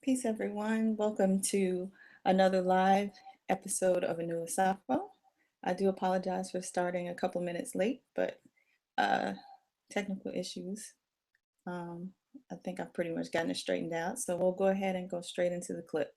Peace, everyone. Welcome to another live episode of ANU Asafo. I do apologize for starting a couple minutes late, but uh, technical issues. Um, I think I've pretty much gotten it straightened out. So we'll go ahead and go straight into the clip.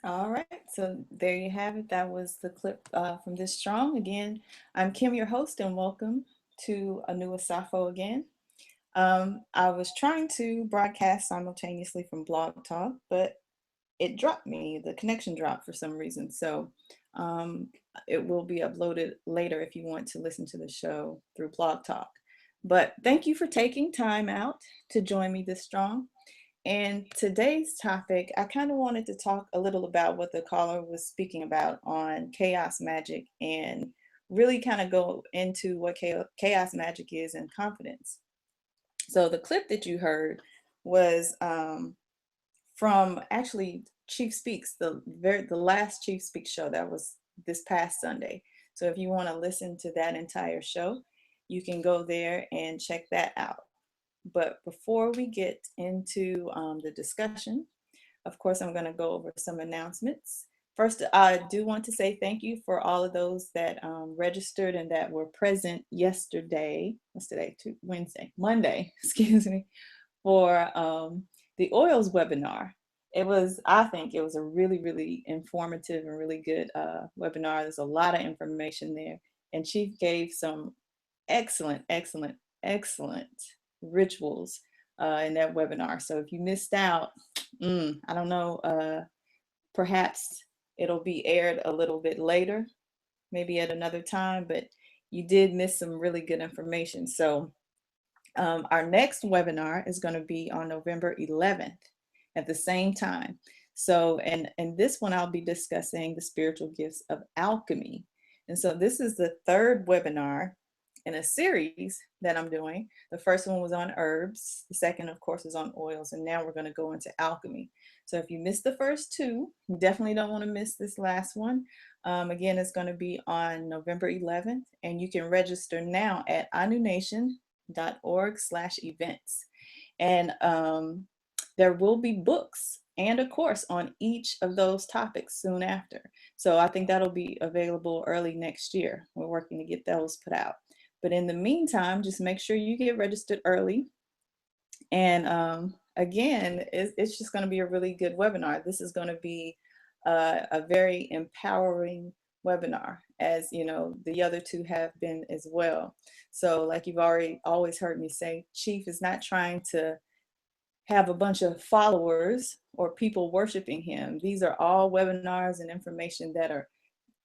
All right, so there you have it. That was the clip from This Strong. Again, I'm Kim, your host, and welcome to ANU Asafo again. I was trying to broadcast simultaneously from Blog Talk, but it dropped me. The connection dropped for some reason. So um, it will be uploaded later if you want to listen to the show through Blog Talk. But thank you for taking time out to join me this strong. And today's topic, I kind of wanted to talk a little about what the caller was speaking about on chaos magic and really kind of go into what chaos magic is and confidence. So the clip that you heard was from actually Chief Speaks, the last Chief Speaks show that was this past Sunday. So if you want to listen to that entire show, you can go there and check that out. But before we get into the discussion, of course, I'm going to go over some announcements. First, I do want to say thank you for all of those that registered and that were present yesterday. What's today? Wednesday, Monday, excuse me, for the oils webinar. I think it was a really, really informative and really good webinar. There's a lot of information there. And Chief gave some excellent, excellent, excellent rituals in that webinar. So if you missed out, I don't know, perhaps it'll be aired a little bit later, maybe at another time, but you did miss some really good information. So our next webinar is going to be on November 11th at the same time. So, and this one I'll be discussing the spiritual gifts of alchemy. And so this is the third webinar in a series that I'm doing. The first one was on herbs. The second, of course, is on oils. And now we're going to go into alchemy. So if you missed the first two, you definitely don't want to miss this last one. Again, it's going to be on November 11th, and you can register now at anunation.org/events. And there will be books and a course on each of those topics soon after. So I think that'll be available early next year. We're working to get those put out. But in the meantime, just make sure you get registered early. And again, it's just going to be a really good webinar. This is going to be a very empowering webinar, as you know, the other two have been as well. So like you've already always heard me say, Chief is not trying to have a bunch of followers or people worshiping him. These are all webinars and information that are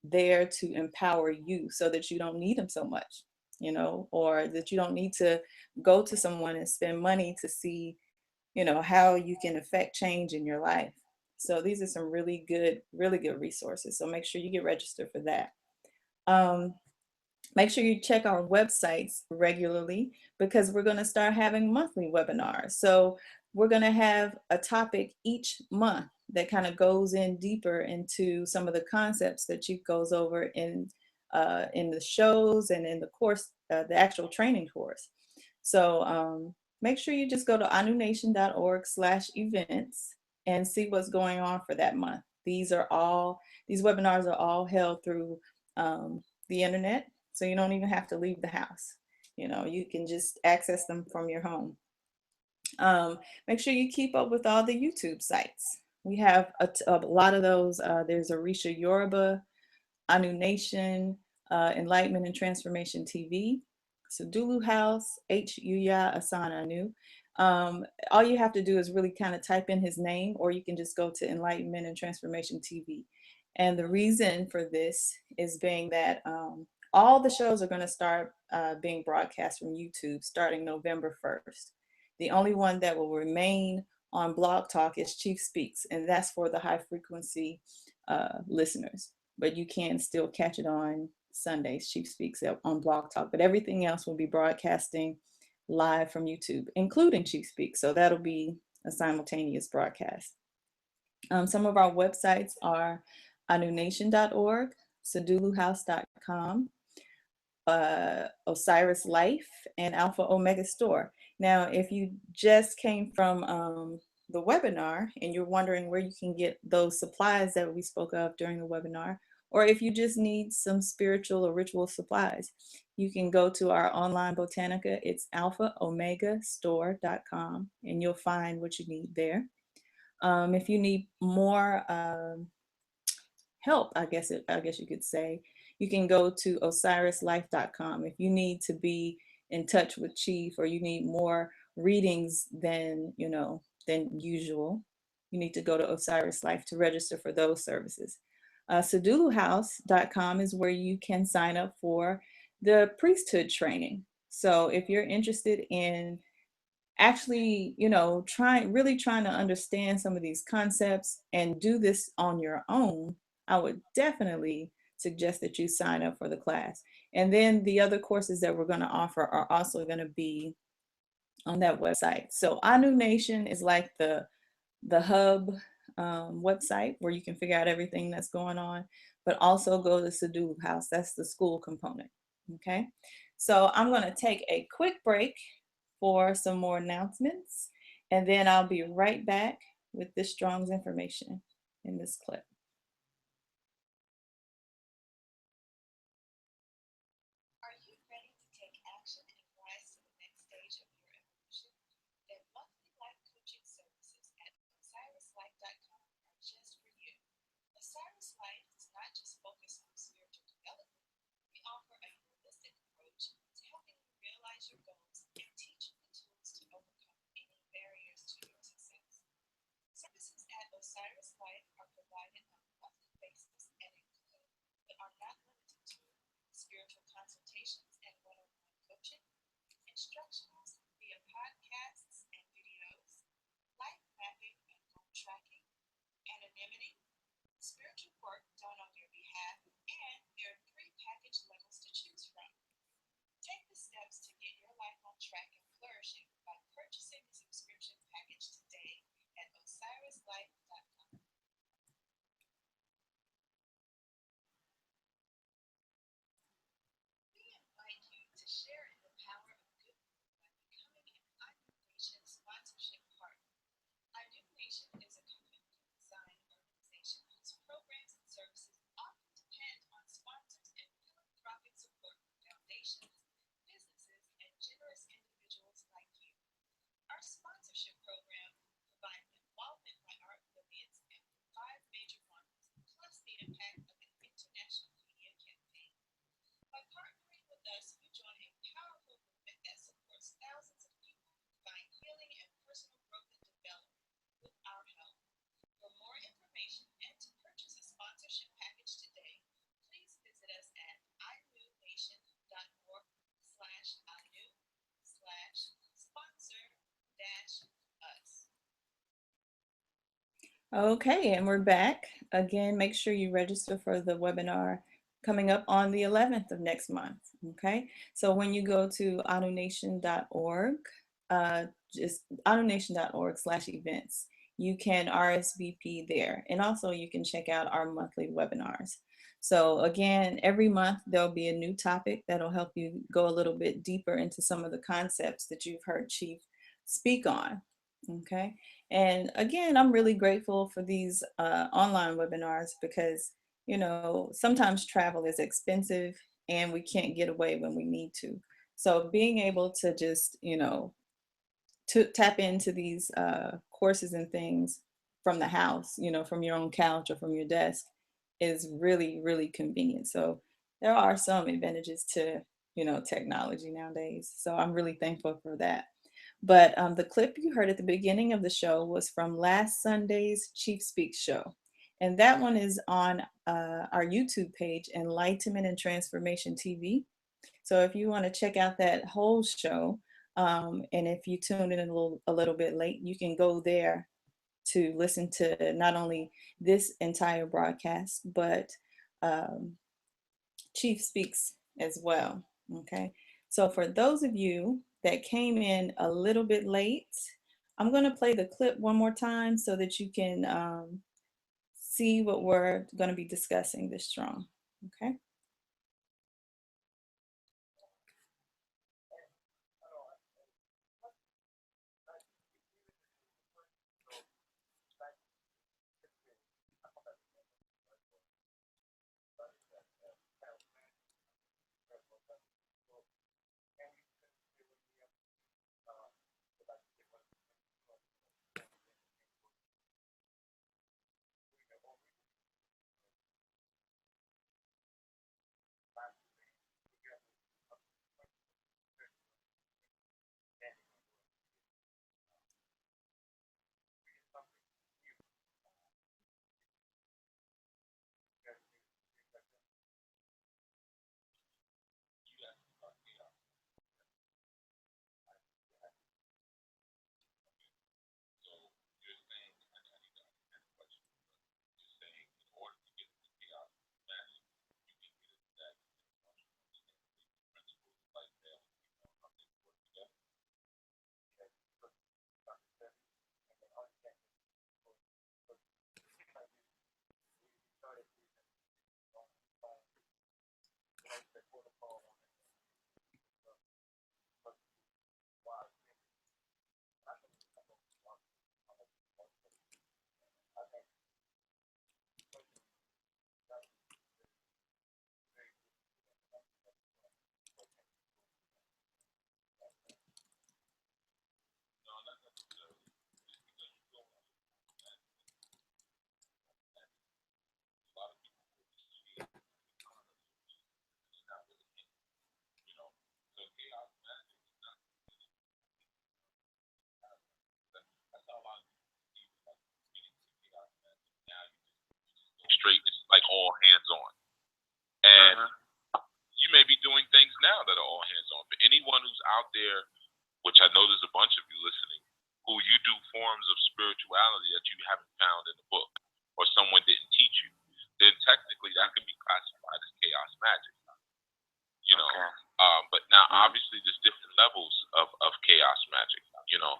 there to empower you so that you don't need him so much, you know, or that you don't need to go to someone and spend money to see, you know, how you can affect change in your life. So these are some really good resources. So make sure you get registered for that. Make sure you check our websites regularly because we're going to start having monthly webinars. So we're going to have a topic each month that kind of goes in deeper into some of the concepts that Chief goes over in the shows and in the course, the actual training course. So make sure you just go to anunation.org/events and see what's going on for that month. These webinars are all held through the internet, so you don't even have to leave the house. You know, you can just access them from your home. Make sure you keep up with all the YouTube sites. We have a lot of those. There's Arisha Yoruba, ANU Nation, Enlightenment and Transformation TV, Sadulu House, Yuya Assaan-ANU. All you have to do is really kind of type in his name, or you can just go to Enlightenment and Transformation TV. And the reason for this is being that all the shows are going to start being broadcast from YouTube starting November 1st. The only one that will remain on Blog Talk is Chief Speaks, and that's for the high frequency listeners. But you can still catch it on Sundays, Chief Speaks on Blog Talk. But everything else will be broadcasting live from YouTube, including Chief Speaks. So that'll be a simultaneous broadcast. Some of our websites are anunation.org, saduluhouse.com, Osiris Life, and Alpha Omega Store. Now, if you just came from the webinar and you're wondering where you can get those supplies that we spoke of during the webinar, or if you just need some spiritual or ritual supplies, you can go to our online botanica. It's alphaomegastore.com, and you'll find what you need there. If you need more help, I guess you could say, you can go to osirislife.com. If you need to be in touch with Chief, or you need more readings than, than usual, you need to go to Osiris Life to register for those services. Seduluhouse.com is where you can sign up for the priesthood training. So if you're interested in actually, trying to understand some of these concepts and do this on your own, I would definitely suggest that you sign up for the class. And then the other courses that we're going to offer are also going to be on that website. So ANU Nation is like the hub website where you can figure out everything that's going on, but also go to Sadulu House. That's the school component. Okay. So I'm going to take a quick break for some more announcements, and then I'll be right back with this Strong's information in this clip. Are you ready to take action and rise to the next stage of your evolution? Then monthly life coaching services at OsirisLife.com are just for you. Osiris Life is not just focused on spiritual development. We offer a holistic approach to helping you realize your goals and teach you the tools to overcome any barriers to your success. Services at Osiris Life are provided on a monthly basis and include, but are not limited to, spiritual consultations and one-on-one coaching, instructionals via podcasts and videos, life mapping and goal tracking, anonymity, spiritual work done on your behalf, and there are 3 package levels to choose from. Take the steps to get your life on track and flourishing by purchasing the subscription package today at OsirisLife.com. We invite you to share in the power of good by becoming an ANU Nation sponsorship partner. ANU Nation is a community design organization whose programs and services often depend on sponsors and philanthropic support from foundations, businesses, and generous individuals like you. Our sponsorship program provides involvement by art affiliates and 5 major markets, plus the impact of an international media campaign. By partnering with us, you join a powerful movement that supports thousands of people to find healing and personal growth and development with our help. For more information and to purchase a sponsorship package today, please visit us at inunation.org/anu/sponsor-us. Okay, and we're back. Again, make sure you register for the webinar coming up on the 11th of next month. Okay, so when you go to anunation.org, just anunation.org/events, you can RSVP there. And also you can check out our monthly webinars. So again, every month there'll be a new topic that'll help you go a little bit deeper into some of the concepts that you've heard Chief speak on. Okay. And again, I'm really grateful for these online webinars because, sometimes travel is expensive and we can't get away when we need to. So being able to just, to tap into these courses and things from the house, from your own couch or from your desk is really, really convenient. So there are some advantages to, technology nowadays. So I'm really thankful for that. But the clip you heard at the beginning of the show was from last Sunday's Chief Speaks show. And that one is on our YouTube page, Enlightenment and Transformation TV. So if you want to check out that whole show, and if you tune in a little bit late, you can go there to listen to not only this entire broadcast, but um, Chief Speaks as well. Okay. So for those of you that came in a little bit late, I'm going to play the clip one more time so that you can see what we're going to be discussing this strong. Okay. And you may be doing things now that are all hands-on. But anyone who's out there, which I know there's a bunch of you listening, who you do forms of spirituality that you haven't found in the book or someone didn't teach you, then technically that could be classified as chaos magic. You know, but now obviously there's different levels of chaos magic. You know,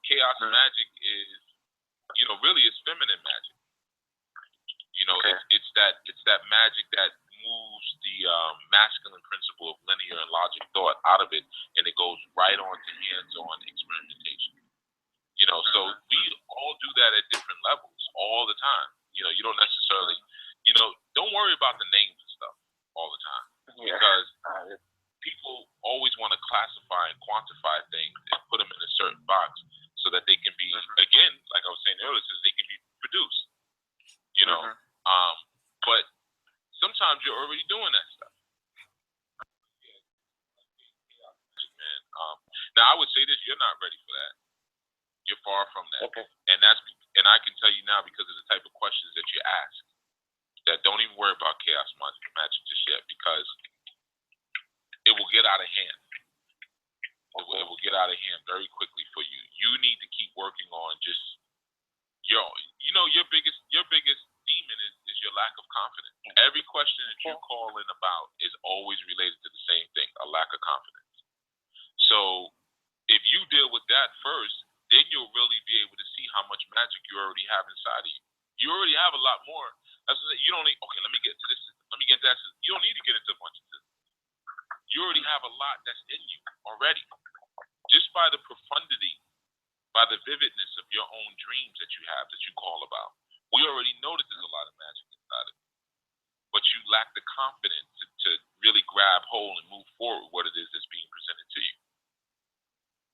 chaos magic is, you know, really it's feminine magic. You know, it's that magic that moves the masculine principle of linear and logic thought out of it, and it goes right on to hands-on experimentation. You know, so we all do that at different levels all the time. You know, you don't necessarily, you know, don't worry about the names and stuff all the time, because people always want to classify and quantify things and put them in a certain box so that they can be, again, like I was saying earlier, so they can be produced. You know, but sometimes you're already doing that stuff. Man, now I would say this: you're not ready for that. You're far from that, and I can tell you now because of the type of questions that you ask. That don't even worry about chaos magic just yet, because it will get out of hand. It will get out of hand very quickly for you. You need to keep working on just your biggest demon is your lack of confidence. Every question that you call in about is always related to the same thing: a lack of confidence. So if you deal with that first, then you'll really be able to see how much magic you already have inside of you. You already have a lot more. That's what you don't need. Okay, let me get to this. Let me get that. You don't need to get into a bunch of this. You already have a lot that's in you already, just by the profundity, by the vividness of your own dreams that you have that you call about. We already know that there's a lot of magic inside of you, but you lack the confidence to really grab hold and move forward what it is that's being presented to you.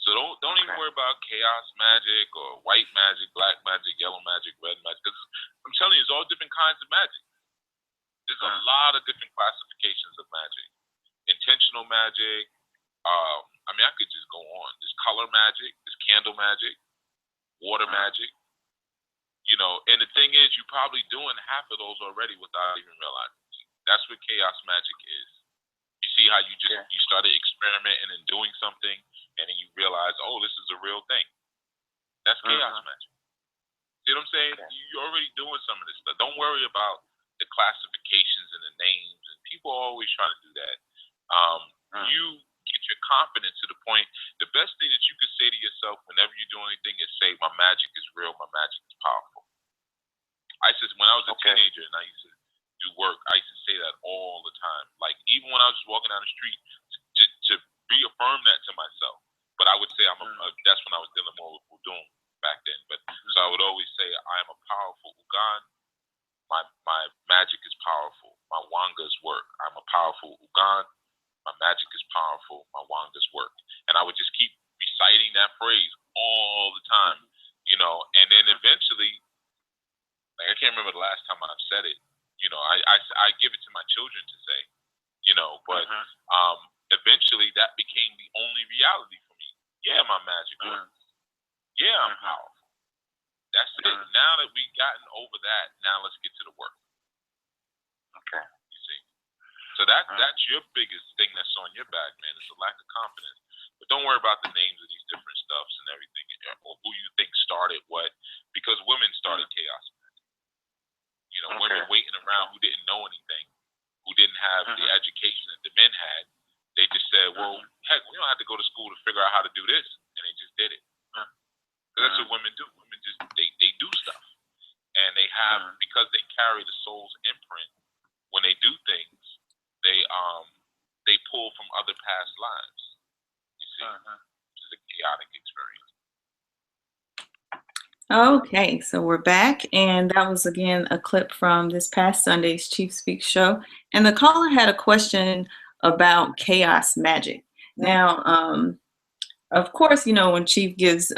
So don't even worry about chaos magic or white magic, black magic, yellow magic, red magic. Because I'm telling you, it's all different kinds of magic. There's a lot of different classifications of magic. Intentional magic. I mean, I could just go on. There's color magic. There's candle magic. Water magic. You know, and the thing is, you're probably doing half of those already without even realizing it. That's what chaos magic is. You see how you started experimenting and doing something, and then you realize, oh, this is a real thing. That's chaos magic. See what I'm saying? You're already doing some of this stuff. Don't worry about the classifications and the names. And people are always trying to do that. You get your confidence to the point. The best thing that you could say to yourself whenever you do anything is say, my magic is real. My magic is powerful. When I was a teenager and I used to do work, I used to say that all the time. Like, even when I was just walking down the street, to reaffirm that to myself. But I would say that's when I was dealing more with Udum back then. But so I would always say, I am a powerful Ugan. My magic is powerful. My Wangas work. I'm a powerful Ugan. My magic is powerful. My Wangas work. And I would just keep reciting that phrase all the time, you know. And then eventually, like, I can't remember the last time I've said it. You know, I give it to my children to say, you know, but eventually that became the only reality for me. Yeah, my magic works. Yeah, I'm powerful. That's it. Now that we've gotten over that, now let's get to the work. Okay. You see? So that's your biggest thing that's on your back, man. It's a lack of confidence. But don't worry about the names of these different stuffs and everything, or who you think started what, because women started chaos. You know, women waiting around who didn't know anything, who didn't have the education that the men had. They just said, well, heck, we don't have to go to school to figure out how to do this. And they just did it. Because that's what women do. Women just, they do stuff. And they have, because they carry the soul's imprint, when they do things, they pull from other past lives. You see? Which is a chaotic experience. Okay, so we're back, and that was again a clip from this past Sunday's Chief Speak show. And the caller had a question about chaos magic. Now, of course, you know, when Chief gives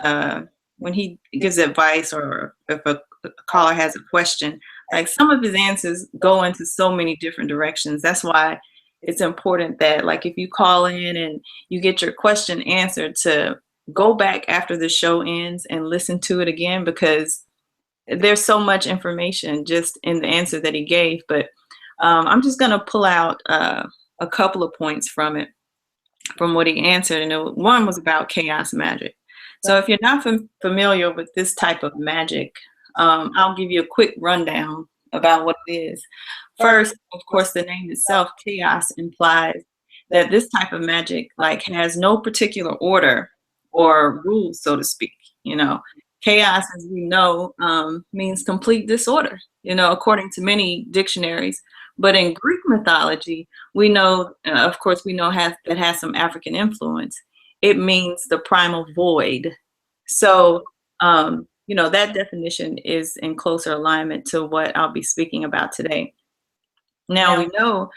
when he gives advice, or if a caller has a question, like, some of his answers go into so many different directions. That's why it's important that, like, if you call in and you get your question answered, to go back after the show ends and listen to it again, because there's so much information just in the answer that he gave. But I'm just going to pull out a couple of points from it, from what he answered. And one was about chaos magic. So if you're not familiar with this type of magic, I'll give you a quick rundown about what it is. First, of course, the name itself, chaos, implies that this type of magic like has no particular order or rules, so to speak. You know, chaos, as we know, means complete disorder, you know, according to many dictionaries. But in Greek mythology, we know, of course, we know that has some African influence. It means the primal void. So, you know, that definition is in closer alignment to what I'll be speaking about today. Now, we know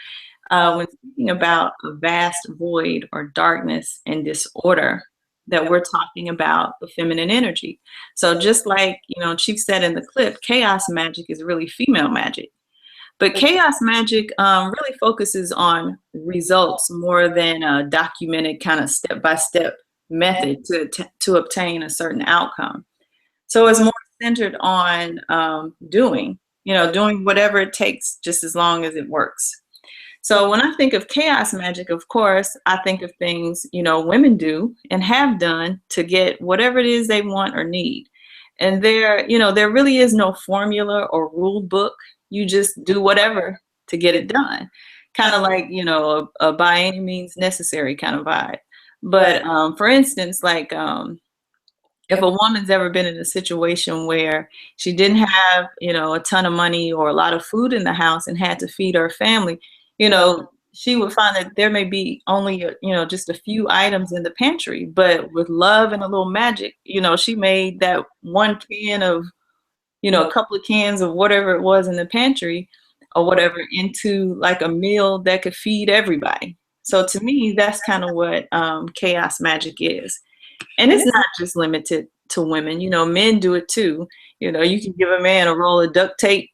when speaking about a vast void or darkness and disorder, that we're talking about the feminine energy. So just like, you know, Chief said in the clip, chaos magic is really female magic. But chaos magic really focuses on results more than a documented kind of step-by-step method to obtain a certain outcome. So it's more centered on doing, you know, doing whatever it takes just as long as it works. So when I think of chaos magic, of course, I think of things, you know, women do and have done to get whatever it is they want or need. And there, you know, there really is no formula or rule book. You just do whatever to get it done. Kind of like, you know, a by any means necessary kind of vibe. But for instance, like if a woman's ever been in a situation where she didn't have, you know, a ton of money or a lot of food in the house and had to feed her family, you know, she would find that there may be only, you know, just a few items in the pantry, but with love and a little magic, you know, she made that one can of, you know, a couple of cans of whatever it was in the pantry or whatever into like a meal that could feed everybody. So to me, that's kind of what chaos magic is. And it's not just limited to women, you know, men do it too. You know, you can give a man a roll of duct tape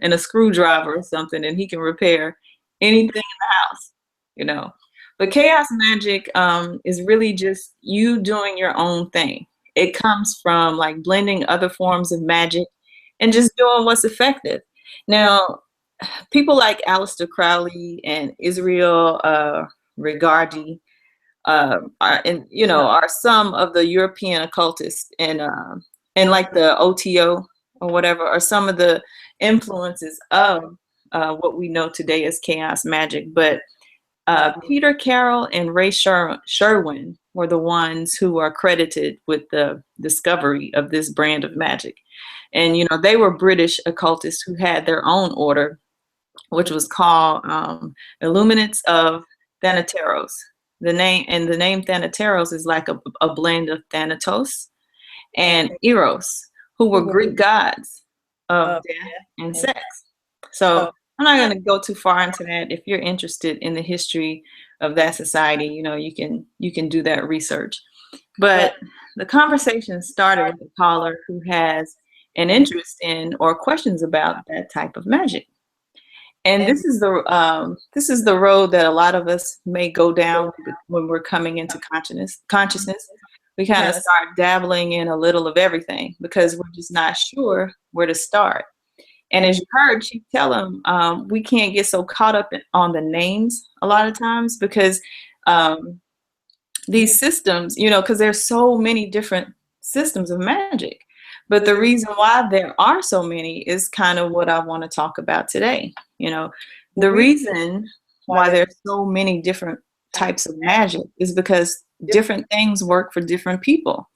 and a screwdriver or something, and he can repair anything in the house, you know. But chaos magic is really just you doing your own thing. It comes from like blending other forms of magic and just doing what's effective. Now, people like Aleister Crowley and Israel Regardie are, and you know, are some of the European occultists and like the OTO or whatever are some of the influences of what we know today as chaos magic. But Peter Carroll and Ray Sherwin were the ones who are credited with the discovery of this brand of magic. And you know, they were British occultists who had their own order, which was called Illuminates of Thanateros. The name Thanateros is like a blend of Thanatos and Eros, who were Greek gods of death and sex. So I'm not going to go too far into that. If you're interested in the history of that society, you know, you can do that research. But the conversation started with a caller who has an interest in or questions about that type of magic. And this is the road that a lot of us may go down when we're coming into consciousness. We kind of start dabbling in a little of everything because we're just not sure where to start. And as you heard Chief tell him, we can't get so caught up on the names a lot of times because these systems, you know, because there's so many different systems of magic. But the reason why there are so many is kind of what I want to talk about today. You know, the reason why there's so many different types of magic is because different things work for different people.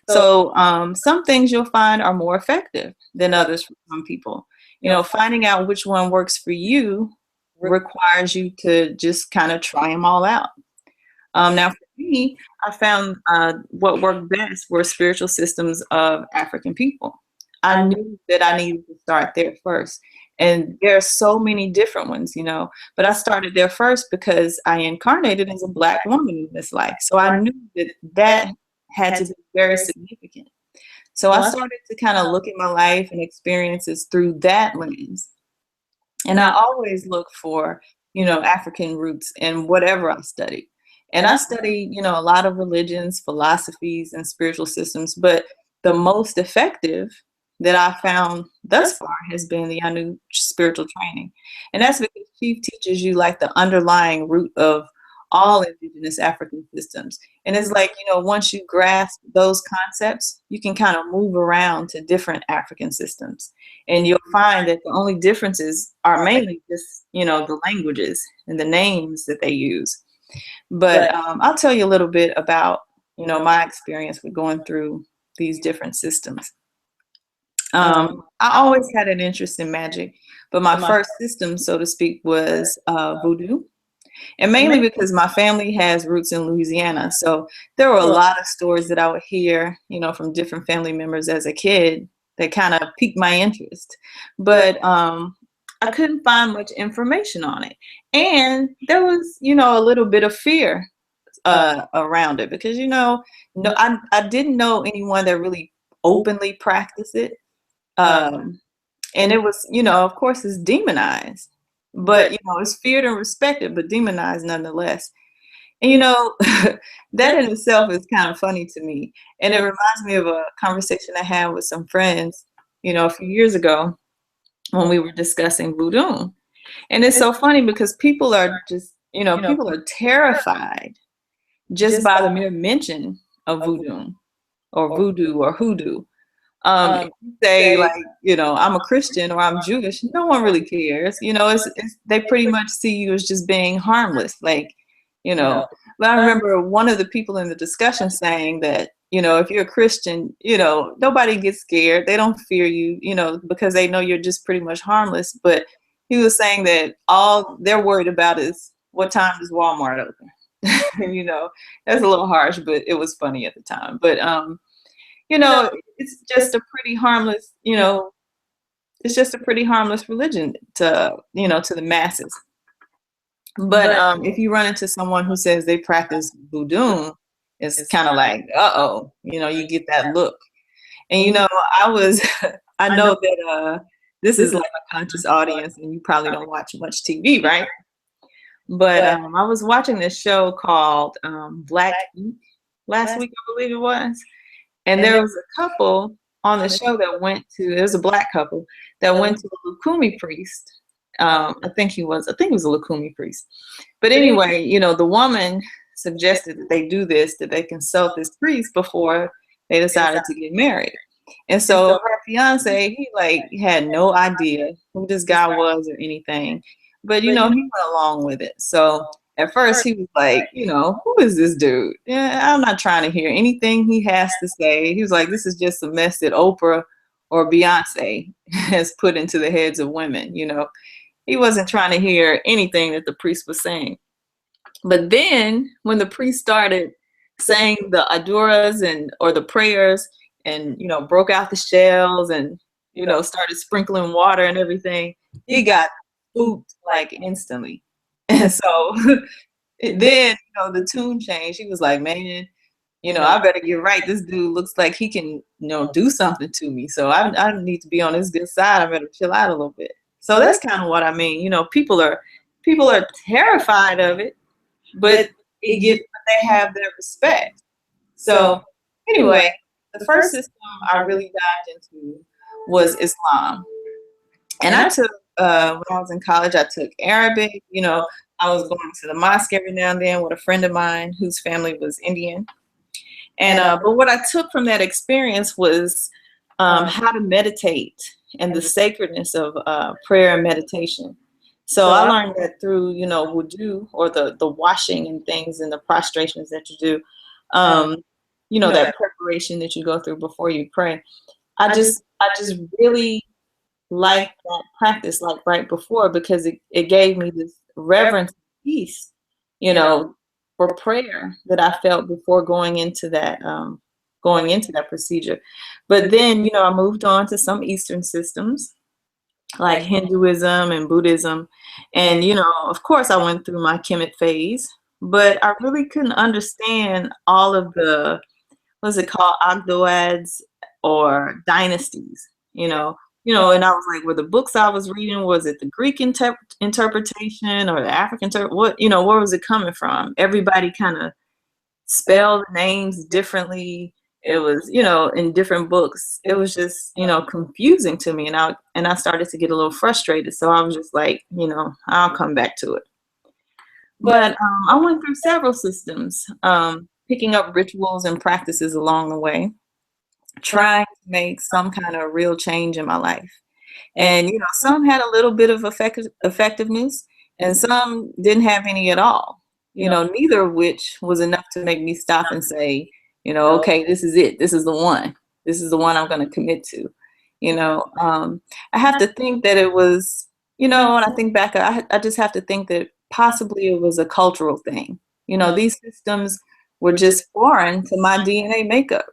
So some things you'll find are more effective than others for some people. You know, finding out which one works for you requires you to just kind of try them all out. Now, for me, I found what worked best were spiritual systems of African people. I knew that I needed to start there first. And there are so many different ones, you know, but I started there first because I incarnated as a Black woman in this life. So I knew that that had to be very significant. So I started to kind of look at my life and experiences through that lens. And I always look for, you know, African roots in whatever I studied. And I studied, you know, a lot of religions, philosophies, and spiritual systems, but the most effective that I found thus far has been the ANU spiritual training. And that's because chief teaches you like the underlying root of all indigenous African systems. And it's like, once you grasp those concepts, you can kind of move around to different African systems. And you'll find that the only differences are mainly just, the languages and the names that they use. But I'll tell you a little bit about, my experience with going through these different systems. I always had an interest in magic, but my first system, so to speak, was voodoo. And mainly because my family has roots in Louisiana. So there were a lot of stories that I would hear, from different family members as a kid that kind of piqued my interest. But I couldn't find much information on it. And there was, a little bit of fear around it because, no, I didn't know anyone that really openly practiced it. And it was, of course, it's demonized, but, it's feared and respected, but demonized nonetheless. And, that in itself is kind of funny to me. And it reminds me of a conversation I had with some friends, a few years ago when we were discussing voodoo. And it's so funny because people are just, people are terrified just by the mere mention of voodoo or hoodoo. If you say like, I'm a Christian or I'm Jewish, no one really cares. They pretty much see you as just being harmless. Like, but I remember one of the people in the discussion saying that, if you're a Christian, nobody gets scared. They don't fear you, because they know you're just pretty much harmless. But he was saying that all they're worried about is what time does Walmart open? That's a little harsh, but it was funny at the time. But, it's just a pretty harmless, it's just a pretty harmless religion to, to the masses. But if you run into someone who says they practice voodoo, it's kind of like, uh-oh, you get that look. And, I know that this is like a conscious audience and you probably don't watch much TV, right? But I was watching this show called Black Ink last week, I believe it was. And there was a couple on the show that it was a Black couple that went to a Lukumi priest. I think it was a Lukumi priest. But anyway, the woman suggested that they do this, that they consult this priest before they decided to get married. And so her fiance, he had no idea who this guy was or anything. But, he went along with it. So at first he was like, who is this dude? Yeah, I'm not trying to hear anything he has to say. He was like, this is just a mess that Oprah or Beyonce has put into the heads of women. He wasn't trying to hear anything that the priest was saying. But then when the priest started saying the aduras or the prayers and, broke out the shells and, started sprinkling water and everything, he got spooked like instantly. And so then, the tune changed. He was like, man, I better get right. This dude looks like he can, do something to me. So I need to be on his good side. I better chill out a little bit. So that's kind of what I mean. People are terrified of it, but they have their respect. So anyway, the first system I really dived into was Islam. And I took, when I was in college, I took Arabic. I was going to the mosque every now and then with a friend of mine whose family was Indian. And but what I took from that experience was how to meditate and the sacredness of prayer and meditation. So I learned that through, wudu, or the washing and things and the prostrations that you do, that preparation that you go through before you pray. I just really liked that practice, like right before, because it gave me this reverence and peace, for prayer that I felt before going into that procedure. But then, I moved on to some Eastern systems like Hinduism and Buddhism. And, of course I went through my Kemet phase, but I really couldn't understand all of the, what's it called, Ogdoads or dynasties, and I was like, were the books I was reading, was it the Greek interpretation or the African, where was it coming from? Everybody kind of spelled names differently. It was, you know, in different books. It was just, you know, confusing to me, and I started to get a little frustrated. So I was just like, you know, I'll come back to it. But I went through several systems, picking up rituals and practices along the way, trying to make some kind of real change in my life. And, you know, some had a little bit of effectiveness, and some didn't have any at all. You know, neither of which was enough to make me stop and say, you know, okay, this is it. This is the one. This is the one I'm going to commit to. You know, I have to think that it was, you know, when I think back, I just have to think that possibly it was a cultural thing. You know, these systems were just foreign to my DNA makeup.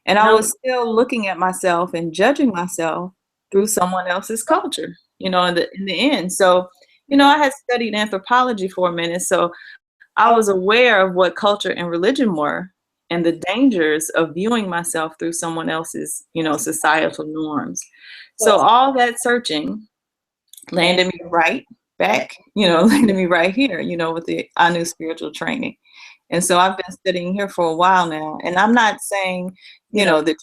And I was still looking at myself and judging myself through someone else's culture, you know, in the end. So, you know, I had studied anthropology for a minute, so I was aware of what culture and religion were and the dangers of viewing myself through someone else's, you know, societal norms. So all that searching landed me right back, you know, landed me right here, you know, with the ANU spiritual training. And so I've been studying here for a while now. And I'm not saying, you know, that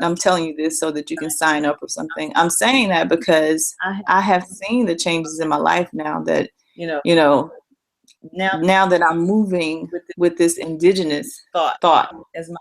I'm telling you this so that you can sign up or something. I'm saying that because I have seen the changes in my life now that, you know, now that I'm moving with this indigenous thought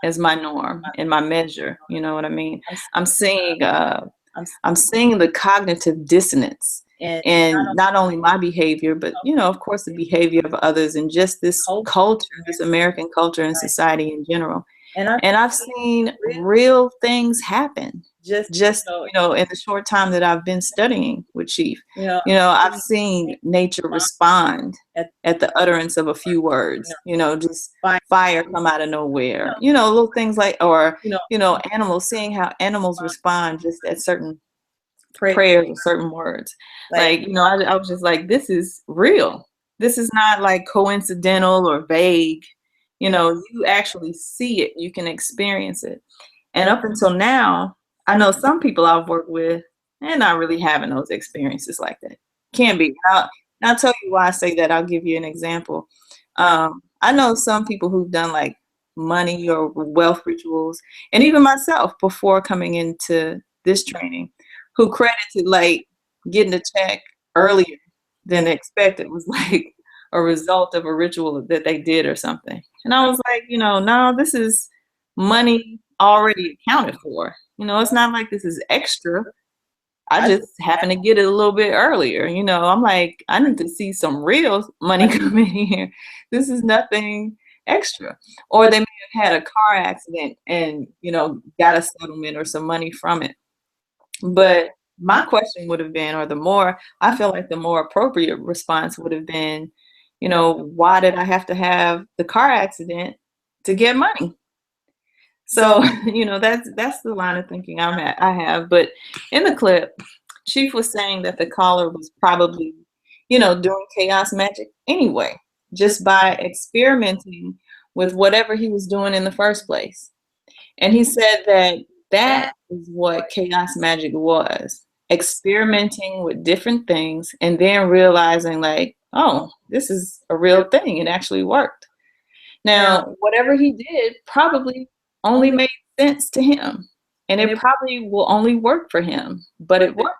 as my norm and my measure, you know what I mean? I'm seeing the cognitive dissonance in not only my behavior, but, you know, of course, the behavior of others, and just this culture, this American culture and society in general. And I've seen real things happen just, you know, in the short time that I've been studying with Chief. You know, I've seen nature respond at the utterance of a few words, you know, just fire come out of nowhere, you know, little things like, or, you know, animals, seeing how animals respond just at certain prayers or certain words. Like, you know, I was just like, this is real. This is not like coincidental or vague. You know, you actually see it, you can experience it. And up until now, I know some people I've worked with, they're not really having those experiences like that. Can be. I'll tell you why I say that. I'll give you an example. I know some people who've done like money or wealth rituals, and even myself before coming into this training, who credited like getting a check earlier than expected was like a result of a ritual that they did or something. And I was like, you know, no, this is money already accounted for. You know, it's not like this is extra. I just happen to get it a little bit earlier. You know, I'm like, I need to see some real money come in here. This is nothing extra. Or they may have had a car accident and, you know, got a settlement or some money from it. But my question would have been, or I feel like the more appropriate response would have been, you know, why did I have to have the car accident to get money? So, you know, that's the line of thinking I have. But in the clip, Chief was saying that the caller was probably, you know, doing chaos magic anyway, just by experimenting with whatever he was doing in the first place. And he said that that is what chaos magic was, experimenting with different things and then realizing like, oh, this is a real thing. It actually worked. Now, whatever he did probably only made sense to him, and it probably will only work for him, but it worked.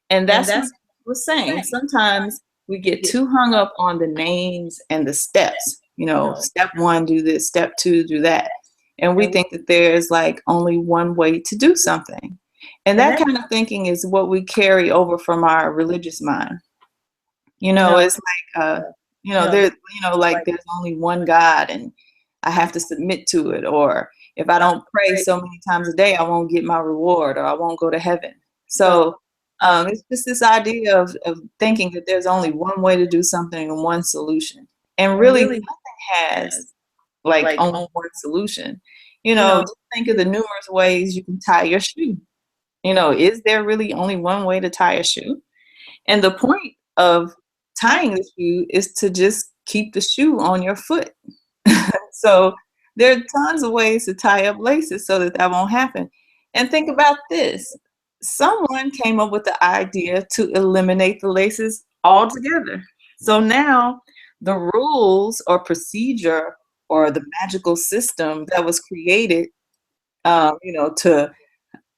And that's what I was saying. Sometimes we get too hung up on the names and the steps. You know, step one, do this, step two, do that. And we think that there's like only one way to do something. And that kind of thinking is what we carry over from our religious mind. You know, it's like, you know, there's, you know, like there's only one God and I have to submit to it. Or if I don't pray so many times a day, I won't get my reward or I won't go to heaven. So it's just this idea of thinking that there's only one way to do something and one solution. And really nothing has like only one solution. You know, just think of the numerous ways you can tie your shoe. You know, is there really only one way to tie a shoe? And the point of tying the shoe is to just keep the shoe on your foot. So there are tons of ways to tie up laces so that that won't happen. And think about this. Someone came up with the idea to eliminate the laces altogether. So now the rules or procedure or the magical system that was created you know, to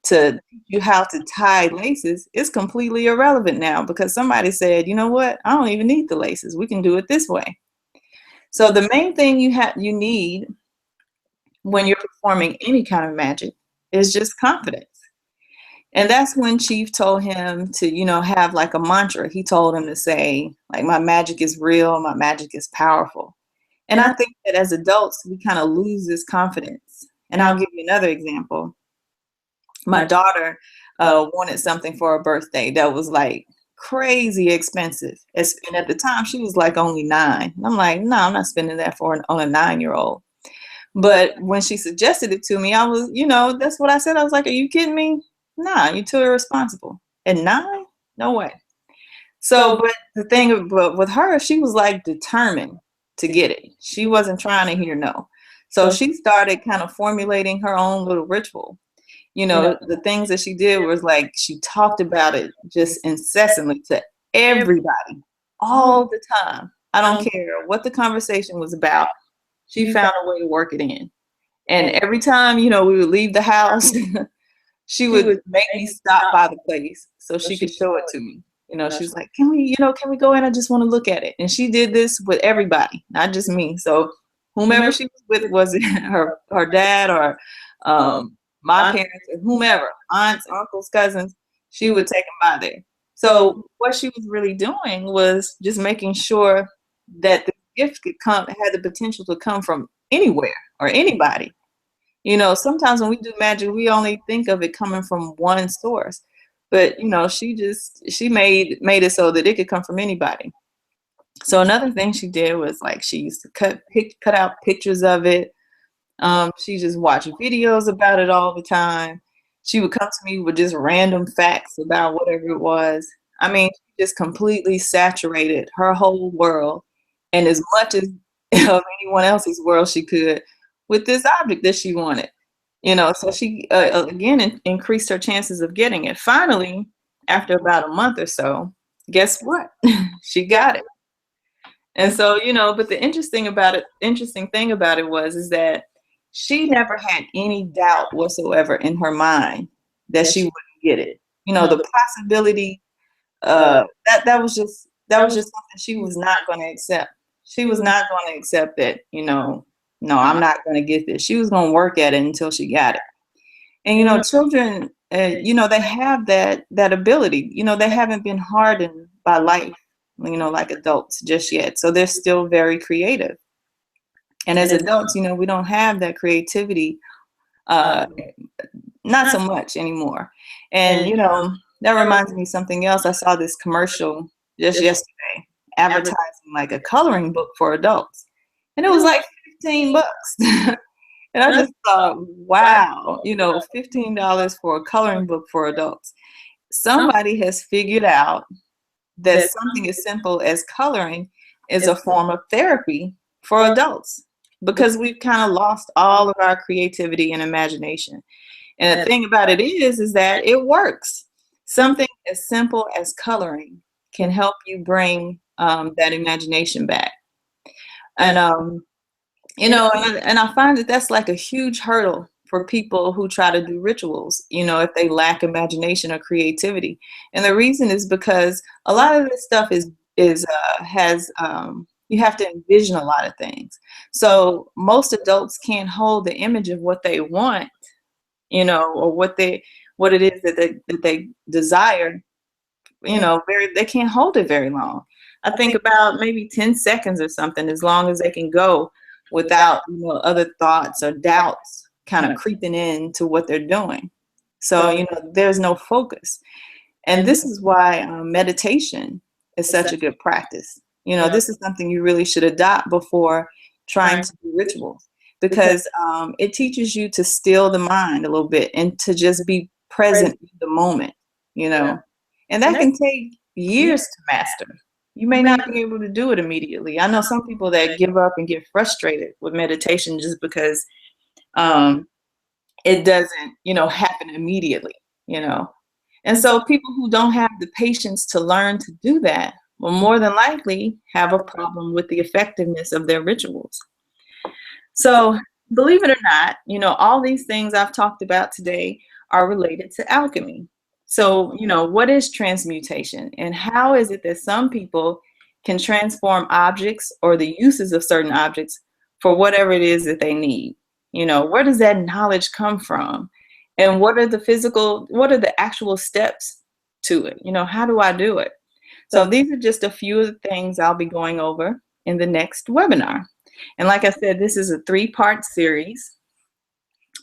teach you how to tie laces is completely irrelevant now because somebody said, you know what, I don't even need the laces. We can do it this way. So the main thing you need when you're performing any kind of magic is just confidence. And that's when Chief told him to, you know, have like a mantra. He told him to say, like, my magic is real, my magic is powerful. And I think that as adults, we kind of lose this confidence. And I'll give you another example. My daughter wanted something for her birthday that was like crazy expensive. And at the time, she was like only 9. And I'm like, no, I'm not spending that on a 9-year-old. But when she suggested it to me, I was, you know, that's what I said. I was like, are you kidding me? Nah, you're too irresponsible. At 9? No way. So, but the thing with her, she was like determined to get it. She wasn't trying to hear no. So she started kind of formulating her own little ritual. You know, the things that she did was like she talked about it just incessantly to everybody all the time. I don't care what the conversation was about. She found a way to work it in. And every time, you know, we would leave the house, she would make me stop by the place so she could show it to me. You know, she was like, can we go in? I just want to look at it. And she did this with everybody, not just me. So whomever she was with, was it her dad or my parents or whomever, aunts, uncles, cousins, she would take them by there. So what she was really doing was just making sure that the gift had the potential to come from anywhere or anybody. You know, sometimes when we do magic, we only think of it coming from one source. But, you know, she made it so that it could come from anybody. So another thing she did was like she used to cut out pictures of it. She just watched videos about it all the time. She would come to me with just random facts about whatever it was. I mean, she just completely saturated her whole world and as much as of anyone else's world she could with this object that she wanted. You know, so she again increased her chances of getting it. Finally, after about a month or so, guess what? She got it. And so, you know, but the interesting thing about it is that she never had any doubt whatsoever in her mind that she wouldn't get it. You know, the possibility that was just something she was not going to accept. She was not going to accept that, you know, no, I'm not going to get this. She was going to work at it until she got it. And you know, children, you know, they have that ability. You know, they haven't been hardened by life, you know, like adults just yet. So they're still very creative. And as adults, you know, we don't have that creativity, not so much anymore. And you know, that reminds me of something else. I saw this commercial just yesterday advertising like a coloring book for adults, and it was like $15. And I just thought, wow, you know, $15 for a coloring book for adults. Somebody has figured out that something as simple as coloring is a form of therapy for adults because we've kind of lost all of our creativity and imagination. And the thing about it is that it works. Something as simple as coloring can help you bring that imagination back. And you know, and I find that that's like a huge hurdle for people who try to do rituals, you know, if they lack imagination or creativity. And the reason is because a lot of this stuff has you have to envision a lot of things. So most adults can't hold the image of what they want, you know, or what it is that they desire, you know, they can't hold it very long. I think about maybe 10 seconds or something, as long as they can go without, you know, other thoughts or doubts kind of creeping into what they're doing. So, you know, there's no focus. And this is why meditation is such a good practice. You know, this is something you really should adopt before trying to do rituals because it teaches you to still the mind a little bit and to just be present in the moment, you know. And that can take years to master. You may not be able to do it immediately. I know some people that give up and get frustrated with meditation just because it doesn't, you know, happen immediately, you know. And so people who don't have the patience to learn to do that will more than likely have a problem with the effectiveness of their rituals. So believe it or not, all these things I've talked about today are related to alchemy. So, what is transmutation and how is it that some people can transform objects or the uses of certain objects for whatever it is that they need? Where does that knowledge come from? And what are the actual steps to it? How do I do it? So these are just a few of the things I'll be going over in the next webinar. And like I said, this is a 3-part series.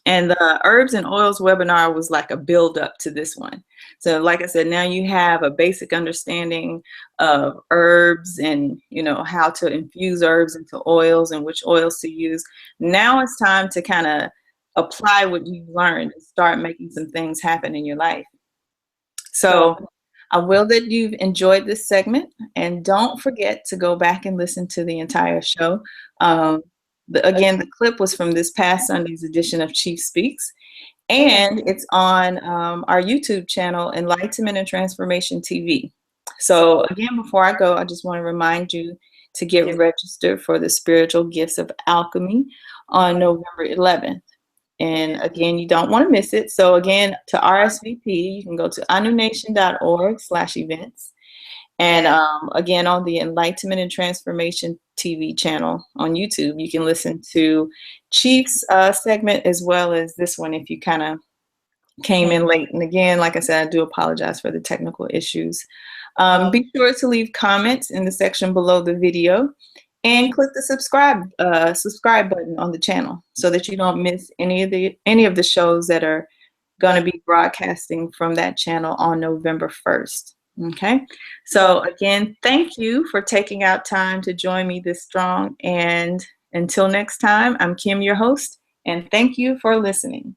And the herbs and oils webinar was like a build up to this one. So like I said, now you have a basic understanding of herbs and, how to infuse herbs into oils and which oils to use. Now it's time to kind of apply what you've learned and start making some things happen in your life. So I will that you've enjoyed this segment, and don't forget to go back and listen to the entire show. Again, the clip was from this past Sunday's edition of Chief Speaks, and it's on our YouTube channel, Enlightenment and Transformation TV. So again, before I go, I just want to remind you to get registered for the Spiritual Gifts of Alchemy on November 11th. And again, you don't want to miss it. So again, to RSVP, you can go to anunation.org/events. And again, on the Enlightenment and Transformation TV channel on YouTube, you can listen to Chief's segment as well as this one if you kind of came in late. And again, like I said, I do apologize for the technical issues. Be sure to leave comments in the section below the video. And click the subscribe button on the channel so that you don't miss any of the shows that are going to be broadcasting from that channel on November 1st. Okay. So again, thank you for taking out time to join me this strong. And until next time, I'm Kim, your host, and thank you for listening.